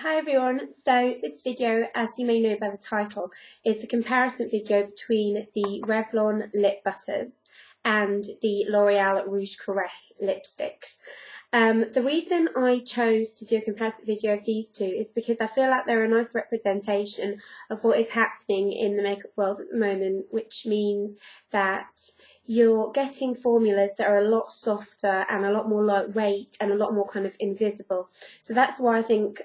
Hi everyone, so this video, as you may know by the title, is a comparison video between the Revlon Lip Butters and the L'Oreal Rouge Caresse lipsticks. The reason I chose to do a comparison video of these two is because I feel like they're a nice representation of what is happening in the makeup world at the moment, which means that you're getting formulas that are a lot softer and a lot more lightweight and a lot more kind of invisible. So that's why I think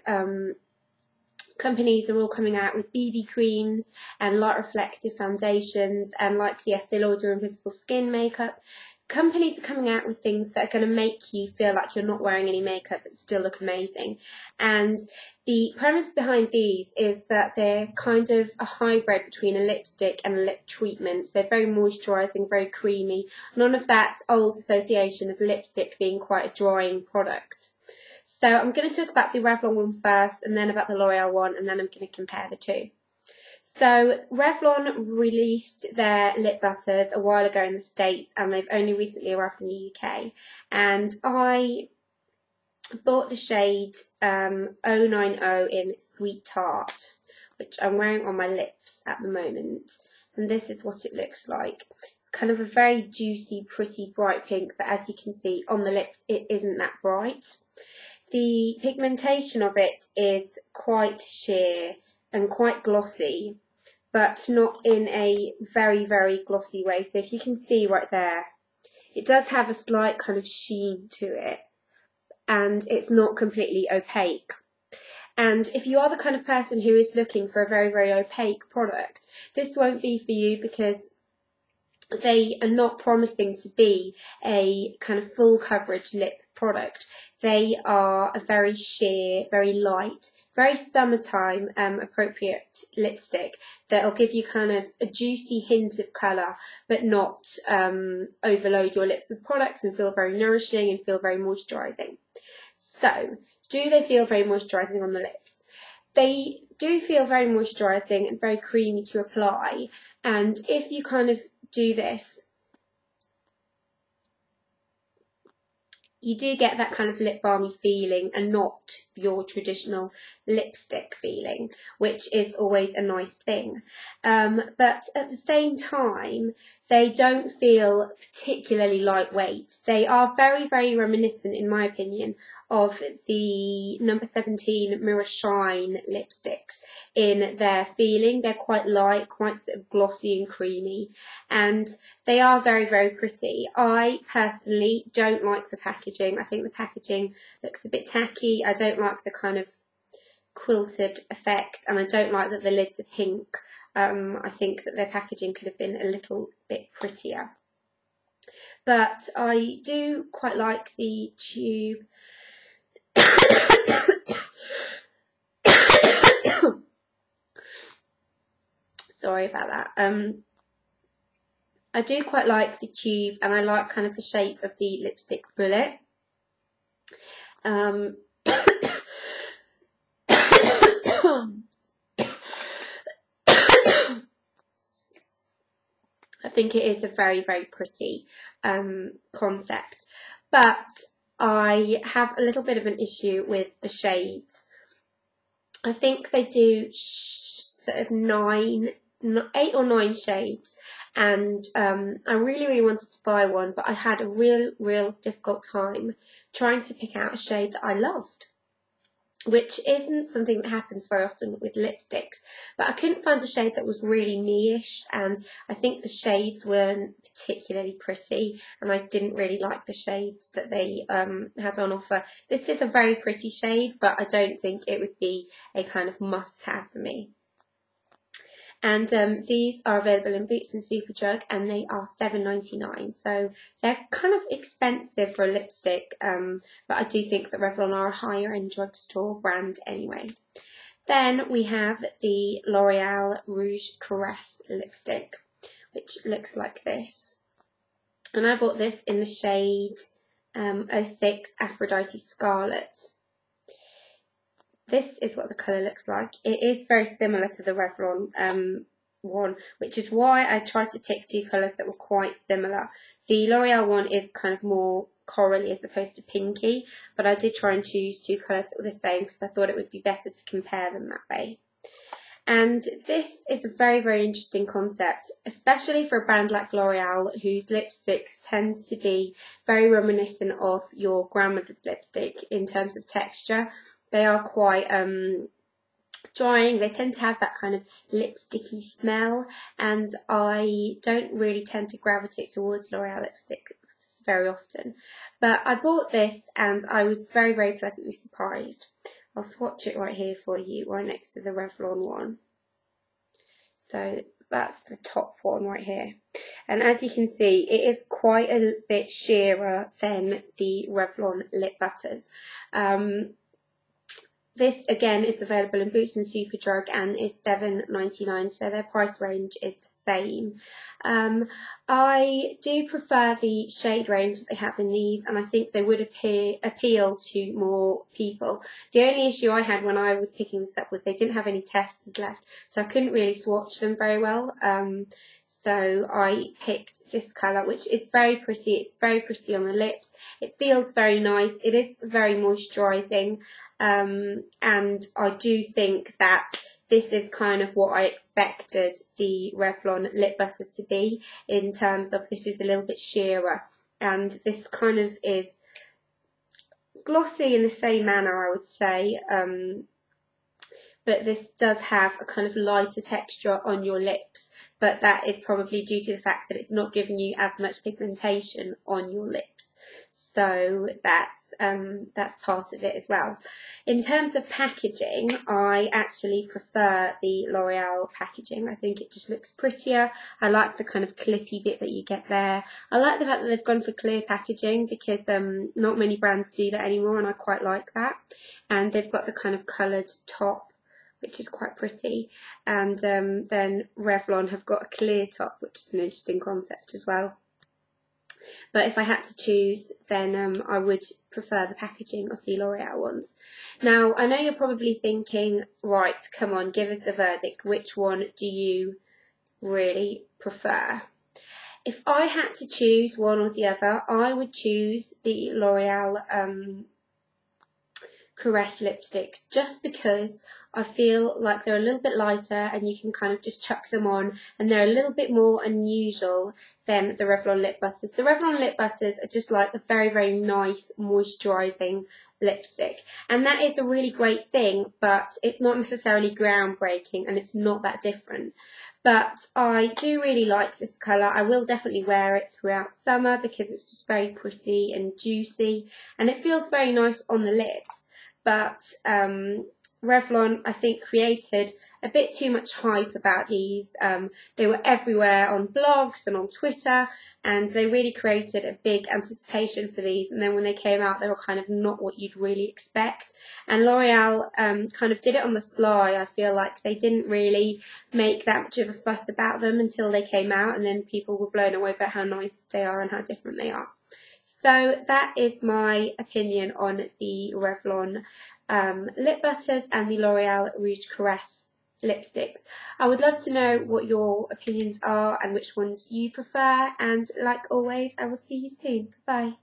companies are all coming out with BB creams and light reflective foundations and like the Estee Lauder Invisible Skin makeup. Companies are coming out with things that are going to make you feel like you're not wearing any makeup but still look amazing. And the premise behind these is that they're kind of a hybrid between a lipstick and a lip treatment. So very moisturising, very creamy. None of that old association of lipstick being quite a drying product. So I'm going to talk about the Revlon one first and then about the L'Oreal one, and then I'm going to compare the two. So Revlon released their lip butters a while ago in the States, and they've only recently arrived in the UK. And I bought the shade 090 in Sweet Tart, which I'm wearing on my lips at the moment. And this is what it looks like. It's kind of a very juicy, pretty, bright pink, but as you can see on the lips, it isn't that bright. The pigmentation of it is quite sheer and quite glossy, but not in a very, very glossy way. So if you can see right there, it does have a slight kind of sheen to it, and it's not completely opaque. And if you are the kind of person who is looking for a very, very opaque product, this won't be for you, because they are not promising to be a kind of full coverage lip product. They are a very sheer, very light, very summertime appropriate lipstick that will give you kind of a juicy hint of colour, but not overload your lips with products and feel very nourishing and feel very moisturising. So, do they feel very moisturising on the lips? They do feel very moisturising and very creamy to apply, and if you kind of do this, you do get that kind of lip balmy feeling and not your traditional lipstick feeling, which is always a nice thing. But at the same time, they don't feel particularly lightweight. They are very, very reminiscent, in my opinion, of the number 17 Mirror Shine lipsticks in their feeling. They're quite light, quite sort of glossy and creamy, and they are very, very pretty. I personally don't like the packaging. I think the packaging looks a bit tacky. I don't like the kind of quilted effect, and I don't like that the lids are pink. I think that their packaging could have been a little bit prettier. But I do quite like the tube. Sorry about that. I do quite like the tube, and I like kind of the shape of the lipstick bullet. I think it is a very, very pretty concept, but I have a little bit of an issue with the shades. I think they do sort of 8 or 9 shades, and I really, really wanted to buy one, but I had a real difficult time trying to pick out a shade that I loved, which isn't something that happens very often with lipsticks. But I couldn't find a shade that was really me-ish, and I think the shades weren't particularly pretty, and I didn't really like the shades that they had on offer. This is a very pretty shade, but I don't think it would be a kind of must-have for me. And these are available in Boots and Superdrug, and they are $7.99. So they're kind of expensive for a lipstick, but I do think that Revlon are a higher end drugstore brand anyway. Then we have the L'Oreal Rouge Caresse lipstick, which looks like this. And I bought this in the shade 06 Aphrodite Scarlet. This is what the colour looks like. It is very similar to the Revlon one, which is why I tried to pick two colours that were quite similar. The L'Oreal one is kind of more corally as opposed to pinky, but I did try and choose two colours that were the same because I thought it would be better to compare them that way. And this is a very, very interesting concept, especially for a brand like L'Oreal, whose lipstick tends to be very reminiscent of your grandmother's lipstick in terms of texture. They are quite drying. They tend to have that kind of lipsticky smell, and I don't really tend to gravitate towards L'Oreal lipstick very often. But I bought this and I was very, very pleasantly surprised. I'll swatch it right here for you, right next to the Revlon one. So that's the top one right here. And as you can see, it is quite a bit sheerer than the Revlon Lip Butters. This again is available in Boots and Superdrug and is $7.99, so their price range is the same. I do prefer the shade range that they have in these, and I think they would appeal to more people. The only issue I had when I was picking this up was they didn't have any testers left, so I couldn't really swatch them very well. So I picked this colour, which is very pretty. It's very pretty on the lips. It feels very nice. It is very moisturising. And I do think that this is kind of what I expected the Revlon Lip Butters to be, in terms of this is a little bit sheerer. And this kind of is glossy in the same manner, I would say. But this does have a kind of lighter texture on your lips. But that is probably due to the fact that it's not giving you as much pigmentation on your lips. So that's part of it as well. In terms of packaging, I actually prefer the L'Oreal packaging. I think it just looks prettier. I like the kind of clippy bit that you get there. I like the fact that they've gone for clear packaging, because not many brands do that anymore, and I quite like that. And they've got the kind of coloured top, which is quite pretty, and then Revlon have got a clear top, which is an interesting concept as well. But if I had to choose, then I would prefer the packaging of the L'Oreal ones. Now, I know you're probably thinking, right, come on, give us the verdict. Which one do you really prefer? If I had to choose one or the other, I would choose the L'Oreal Caress lipsticks, just because I feel like they're a little bit lighter and you can kind of just chuck them on, and they're a little bit more unusual than the Revlon Lip Butters. The Revlon Lip Butters are just like a very, very nice moisturising lipstick, and that is a really great thing, but it's not necessarily groundbreaking and it's not that different. But I do really like this colour. I will definitely wear it throughout summer because it's just very pretty and juicy, and it feels very nice on the lips. But Revlon, I think, created a bit too much hype about these. They were everywhere on blogs and on Twitter, and they really created a big anticipation for these. And then when they came out, they were kind of not what you'd really expect. And L'Oreal kind of did it on the sly. I feel like they didn't really make that much of a fuss about them until they came out, and then people were blown away by how nice they are and how different they are. So that is my opinion on the Revlon Lip Butters and the L'Oreal Rouge Caress lipsticks. I would love to know what your opinions are and which ones you prefer, and like always, I will see you soon. Bye.